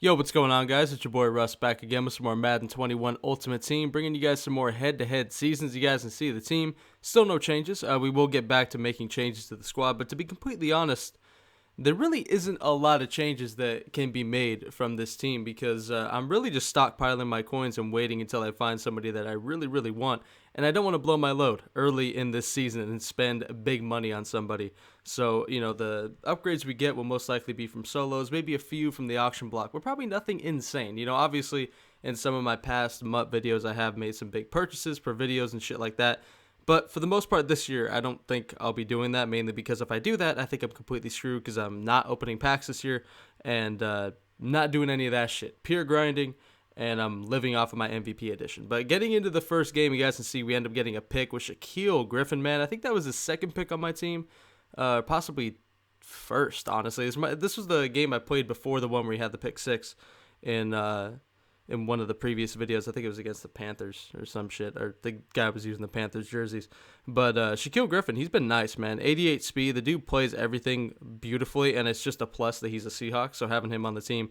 Yo, what's going on, guys? It's your boy Russ back again with some more Madden 21 Ultimate Team, bringing you guys some more head-to-head seasons. You guys can see the team, still no changes. We will get back to making changes to the squad, but to be completely honest, there really isn't a lot of changes that can be made from this team because I'm really just stockpiling my coins and waiting until I find somebody that I really want. And I don't want to blow my load early in this season and spend big money on somebody. So, you know, the upgrades we get will most likely be from solos, maybe a few from the auction block, but probably nothing insane. You know, obviously, in some of my past MUT videos, I have made some big purchases for videos and shit like that. But for the most part this year, I don't think I'll be doing that, mainly because if I do that, I think I'm completely screwed because I'm not opening packs this year and not doing any of that shit. Pure grinding, and I'm living off of my MVP edition. But getting into the first game, you guys can see we end up getting a pick with Shaquille Griffin, man. I think that was his second pick on my team, possibly first, honestly. This was the game I played before the one where he had the pick 6 in one of the previous videos. I think it was against the Panthers or some shit, or the guy was using the Panthers jerseys. But Shaquille Griffin, he's been nice, man. 88 speed, the dude plays everything beautifully, and it's just a plus that he's a Seahawk, so having him on the team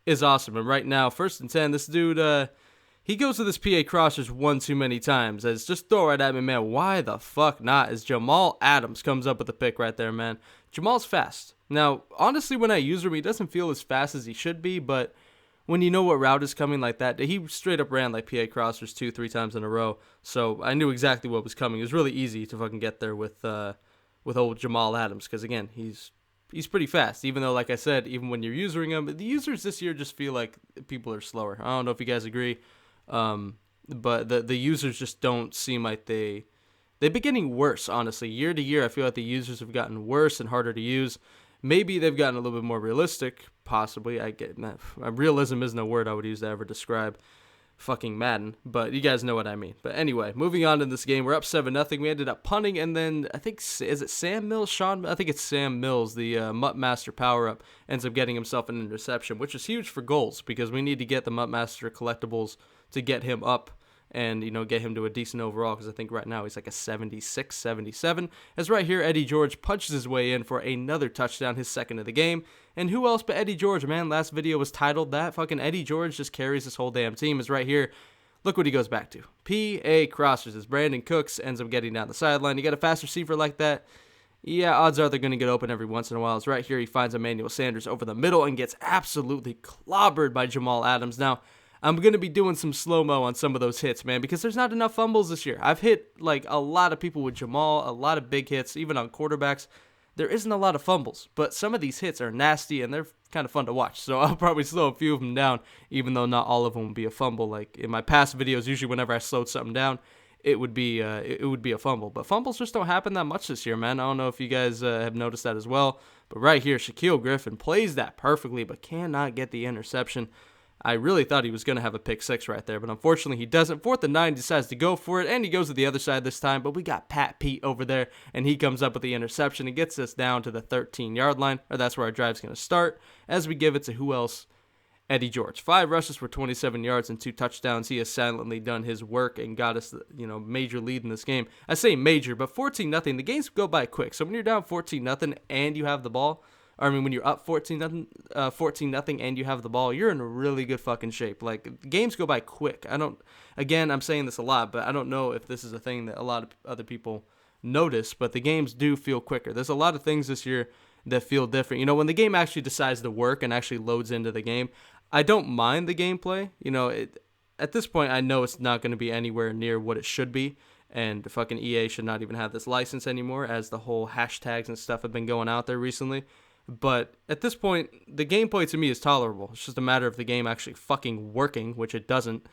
is awesome. And right now, 1st and 10, this dude, he goes to this PA crossers one too many times. As just throw right at me, man. Why the fuck not? As Jamal Adams comes up with the pick right there, man. Jamal's fast. Now, honestly, when I use him, he doesn't feel as fast as he should be, but when you know what route is coming like that, he straight up ran like PA crossers 2-3 times in a row. So I knew exactly what was coming. It was really easy to fucking get there with old Jamal Adams because, again, he's pretty fast. Even though, like I said, even when you're using him, the users this year just feel like people are slower. I don't know if you guys agree, but the users just don't seem like they've been getting worse, honestly. Year to year, I feel like the users have gotten worse and harder to use. Maybe they've gotten a little bit more realistic, possibly. Realism isn't a word I would use to ever describe fucking Madden, but you guys know what I mean. But anyway, moving on to this game, we're up 7-0. We ended up punting, and then I think, is it Sam Mills? I think it's Sam Mills, the MUT Master power-up, ends up getting himself an interception, which is huge for goals because we need to get the MUT Master collectibles to get him up and, you know, get him to a decent overall, because I think right now he's like a 76, 77. As right here, Eddie George punches his way in for another touchdown, his second of the game. And who else but Eddie George, man? Last video was titled that. Fucking Eddie George just carries this whole damn team. Is right here. Look what he goes back to. PA crossers as Brandon Cooks ends up getting down the sideline. You got a fast receiver like that, yeah, odds are they're going to get open every once in a while. It's right here. He finds Emmanuel Sanders over the middle and gets absolutely clobbered by Jamal Adams. Now, I'm going to be doing some slow-mo on some of those hits, man, because there's not enough fumbles this year. I've hit, like, a lot of people with Jamal, a lot of big hits, even on quarterbacks. There isn't a lot of fumbles, but some of these hits are nasty, and they're kind of fun to watch. So I'll probably slow a few of them down, even though not all of them will be a fumble. Like, in my past videos, usually whenever I slowed something down, it would be a fumble. But fumbles just don't happen that much this year, man. I don't know if you guys have noticed that as well. But right here, Shaquille Griffin plays that perfectly, but cannot get the interception. I really thought he was going to have a pick 6 right there, but unfortunately he doesn't. 4th and 9, decides to go for it, and he goes to the other side this time, but we got Pat Pete over there, and he comes up with the interception and gets us down to the 13-yard line, or that's where our drive's going to start, as we give it to who else? Eddie George. 5 rushes for 27 yards and 2 touchdowns. He has silently done his work and got us, major lead in this game. I say major, but 14-0, the games go by quick, so when you're down 14-0 and you have the ball, when you're up 14-0 and you have the ball, you're in really good fucking shape. Like, games go by quick. I'm saying this a lot, but I don't know if this is a thing that a lot of other people notice, but the games do feel quicker. There's a lot of things this year that feel different. You know, when the game actually decides to work and actually loads into the game, I don't mind the gameplay. You know, at this point, I know it's not going to be anywhere near what it should be, and fucking EA should not even have this license anymore, as the whole hashtags and stuff have been going out there recently. But at this point, the gameplay to me is tolerable. It's just a matter of the game actually fucking working, which it doesn't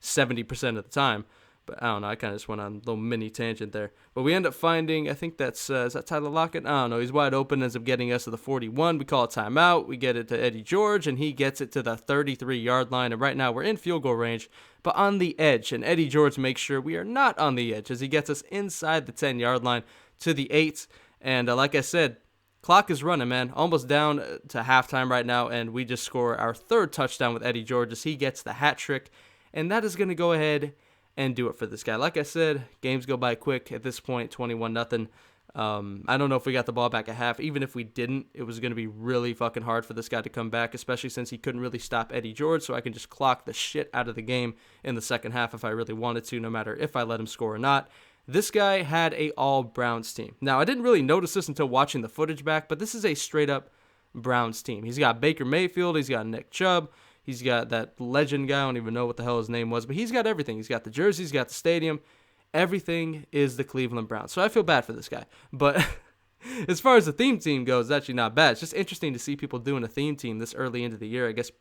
70% of the time. But I don't know, I kind of just went on a little mini tangent there. But we end up finding, I think that's, is that Tyler Lockett? I don't know, he's wide open, ends up getting us to the 41. We call a timeout, we get it to Eddie George, and he gets it to the 33-yard line. And right now we're in field goal range, but on the edge. And Eddie George makes sure we are not on the edge, as he gets us inside the 10-yard line to the 8. And like I said, clock is running, man. Almost down to halftime right now, and we just score our 3rd touchdown with Eddie George as he gets the hat trick. And that is going to go ahead and do it for this guy. Like I said, games go by quick at this point, 21-0. I don't know if we got the ball back at half. Even if we didn't, it was going to be really fucking hard for this guy to come back, especially since he couldn't really stop Eddie George, so I can just clock the shit out of the game in the second half if I really wanted to, no matter if I let him score or not. This guy had a all-Browns team. Now, I didn't really notice this until watching the footage back, but this is a straight-up Browns team. He's got Baker Mayfield, he's got Nick Chubb, he's got that legend guy, I don't even know what the hell his name was, but he's got everything. He's got the jerseys, he's got the stadium. Everything is the Cleveland Browns. So I feel bad for this guy. But as far as the theme team goes, it's actually not bad. It's just interesting to see people doing a theme team this early into the year. I guess,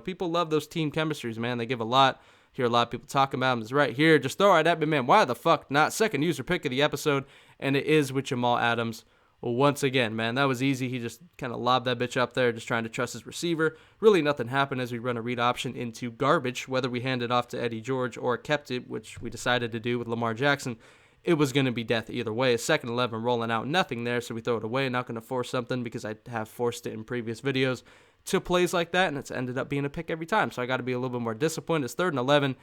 people love those team chemistries, man. They give a lot. Hear a lot of people talking about them. It's right here. Just throw it at me, man. Why the fuck not? Second user pick of the episode, and it is with Jamal Adams. Well, once again, man, that was easy. He just kind of lobbed that bitch up there, just trying to trust his receiver. Really nothing happened as we run a read option into garbage, whether we handed off to Eddie George or kept it, which we decided to do with Lamar Jackson. It was going to be death either way. A 2nd 11 rolling out, nothing there, so we throw it away. Not going to force something because I have forced it in previous videos to plays like that, and it's ended up being a pick every time. So I got to be a little bit more disciplined. It's 3rd and 11.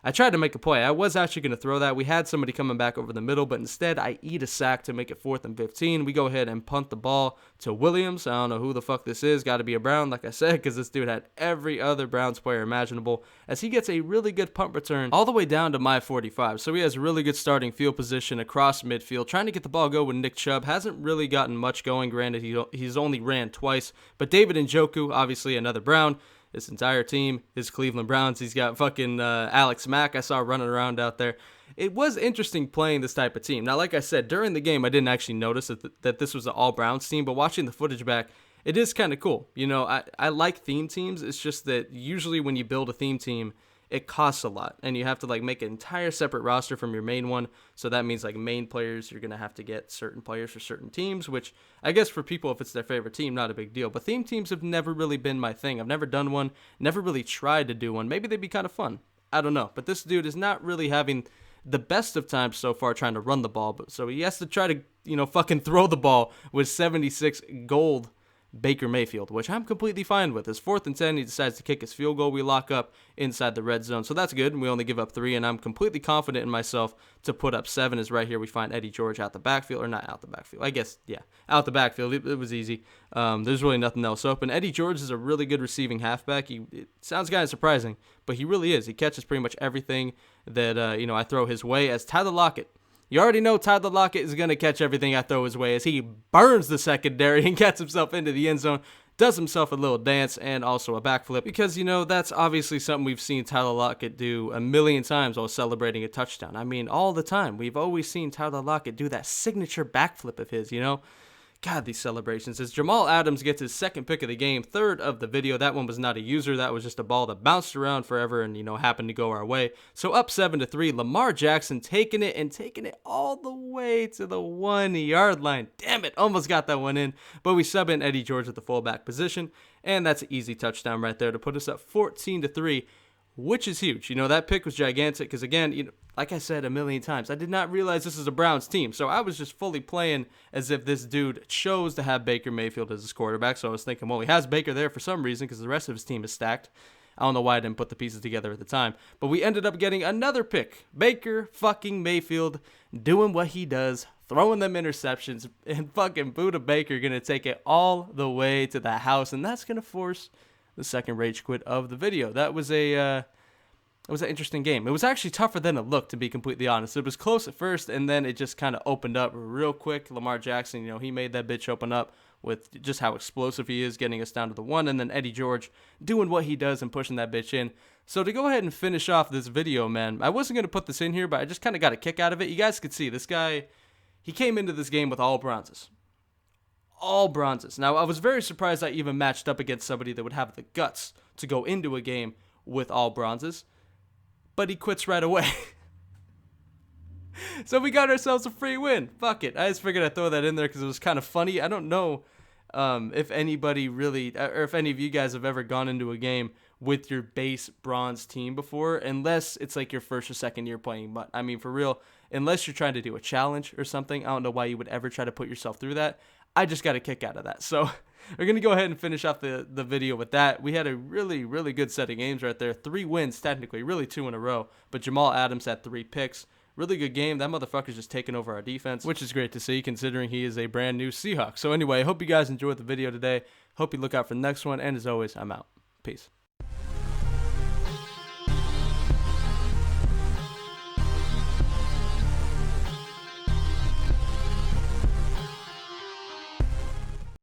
I tried to make a play. I was actually going to throw that. We had somebody coming back over the middle, but instead I eat a sack to make it 4th and 15. We go ahead and punt the ball to Williams. I don't know who the fuck this is. Got to be a Brown, like I said, because this dude had every other Browns player imaginable, as he gets a really good punt return all the way down to my 45. So he has a really good starting field position across midfield, trying to get the ball going with Nick Chubb. Hasn't really gotten much going. Granted, he's only ran twice, but David Njoku, obviously another Brown. This entire team is Cleveland Browns. He's got fucking Alex Mack I saw running around out there. It was interesting playing this type of team. Now, like I said, during the game, I didn't actually notice that this was an all-Browns team, but watching the footage back, it is kind of cool. I like theme teams. It's just that usually when you build a theme team, it costs a lot, and you have to make an entire separate roster from your main one. So that means main players, you're gonna have to get certain players for certain teams, which I guess for people, if it's their favorite team, not a big deal. But theme teams have never really been my thing. I've never done one, never really tried to do one. Maybe they'd be kind of fun. I don't know. But this dude is not really having the best of times so far trying to run the ball, but so he has to try to fucking throw the ball with 76 gold Baker Mayfield, which I'm completely fine with. It's 4th and 10. He decides to kick his field goal. We lock up inside the red zone. So that's good. And we only give up 3, and I'm completely confident in myself to put up 7. Is right here. We find Eddie George out the backfield, or not out the backfield. I guess, yeah, out the backfield. It was easy. There's really nothing else open. Eddie George is a really good receiving halfback. It sounds kind of surprising, but he really is. He catches pretty much everything that, I throw his way. As Tyler Lockett, you already know Tyler Lockett is going to catch everything I throw his way, as he burns the secondary and gets himself into the end zone, does himself a little dance, and also a backflip, because, that's obviously something we've seen Tyler Lockett do a million times while celebrating a touchdown. I mean, all the time. We've always seen Tyler Lockett do that signature backflip of his, God, these celebrations. As Jamal Adams gets his 2nd pick of the game, 3rd of the video. That one was not a user. That was just a ball that bounced around forever and, happened to go our way. So up 7-3. Lamar Jackson taking it all the way to the 1-yard line. Damn it. Almost got that one in. But we sub in Eddie George at the fullback position. And that's an easy touchdown right there to put us up 14-3. Which is huge. That pick was gigantic because, again, like I said a million times, I did not realize this is a Browns team. So I was just fully playing as if this dude chose to have Baker Mayfield as his quarterback. So I was thinking, well, he has Baker there for some reason because the rest of his team is stacked. I don't know why I didn't put the pieces together at the time. But we ended up getting another pick. Baker fucking Mayfield doing what he does, throwing them interceptions, and fucking Buda Baker going to take it all the way to the house. And that's going to force the second rage quit of the video. That was an interesting game. It was actually tougher than it looked, to be completely honest. It was close at first, and then it just kind of opened up real quick. Lamar Jackson, he made that bitch open up with just how explosive he is, getting us down to the 1, and then Eddie George doing what he does and pushing that bitch in. So to go ahead and finish off this video, man, I wasn't going to put this in here, but I just kind of got a kick out of it. You guys could see this guy, he came into this game with all bronzes. All bronzes. Now, I was very surprised I even matched up against somebody that would have the guts to go into a game with all bronzes, but he quits right away. So we got ourselves a free win. Fuck it. I just figured I'd throw that in there because it was kind of funny. I don't know if anybody really, or if any of you guys have ever gone into a game with your base bronze team before, unless it's like your first or second year playing. But I mean, for real, unless you're trying to do a challenge or something, I don't know why you would ever try to put yourself through that. I just got a kick out of that. So we're going to go ahead and finish off the video with that. We had a really, really good set of games right there. 3 wins, technically, really 2 in a row. But Jamal Adams had 3 picks. Really good game. That motherfucker's just taking over our defense, which is great to see considering he is a brand new Seahawk. So anyway, I hope you guys enjoyed the video today. Hope you look out for the next one. And as always, I'm out. Peace.